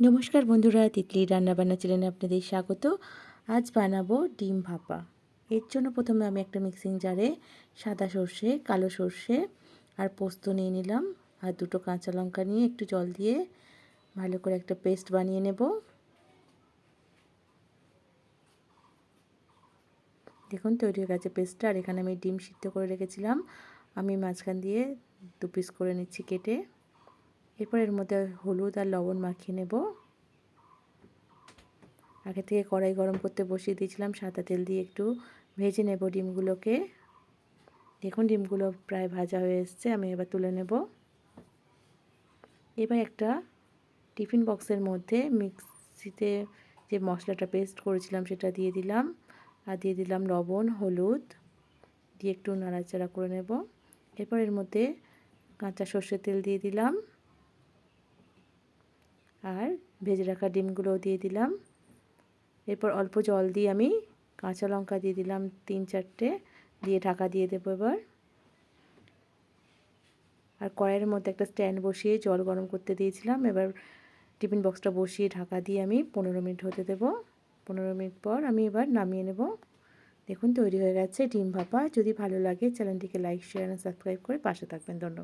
নমস্কার বন্ধুরা, তিতলি রান্নাবান্না চ্যানেলে আপনাদের স্বাগত। আজ বানাবো ডিম ভাপা। এর জন্য প্রথমে আমি একটা মিক্সিং জারে সাদা সর্ষে, কালো সর্ষে আর পোস্ত নিয়ে নিলাম, আর দুটো কাঁচা লঙ্কা নিয়ে একটু জল দিয়ে ভালো করে একটা পেস্ট বানিয়ে নেব। দেখুন তৈরি হয়ে গেছে পেস্টটা। আর এখানে আমি ডিম সিদ্ধ করে রেখেছিলাম, আমি মাঝখান দিয়ে 2 পিস করে নিচ্ছি কেটে। এরপর এর মধ্যে হলুদ আর লবণ মাখিয়ে নেব। আগে থেকে কড়াই গরম করতে বসিয়ে দিয়েছিলাম, সাদা তেল দিয়ে একটু ভেজে নেব ডিমগুলোকে। দেখুন ডিমগুলো প্রায় ভাজা হয়ে এসছে, আমি এবার তুলে নেব। এবার একটা টিফিন বক্সের মধ্যে মিক্সিতে যে মশলাটা পেস্ট করেছিলাম সেটা দিয়ে দিলাম, আর দিয়ে দিলাম লবণ, হলুদ দিয়ে একটু নাড়াচাড়া করে নেব। এরপর এর মধ্যে কাঁচা সর্ষের তেল দিয়ে দিলাম, আর ভেজে রাখা ডিমগুলোও দিয়ে দিলাম। এরপর অল্প জল দিয়ে আমি কাঁচা লঙ্কা দিয়ে দিলাম 3-4টে, দিয়ে ঢাকা দিয়ে দেবো এবার। আর কড়াইয়ের মধ্যে একটা স্ট্যান্ড বসিয়ে জল গরম করতে দিয়েছিলাম। এবার টিফিন বক্সটা বসিয়ে ঢাকা দিয়ে আমি 15 মিনিট হতে দেবো। 15 মিনিট পর আমি এবার নামিয়ে নেব। দেখুন তৈরি হয়ে গেছে ডিম ভাপা। যদি ভালো লাগে চ্যানেলটিকে লাইক, শেয়ার আর সাবস্ক্রাইব করে পাশে থাকবেন। ধন্যবাদ।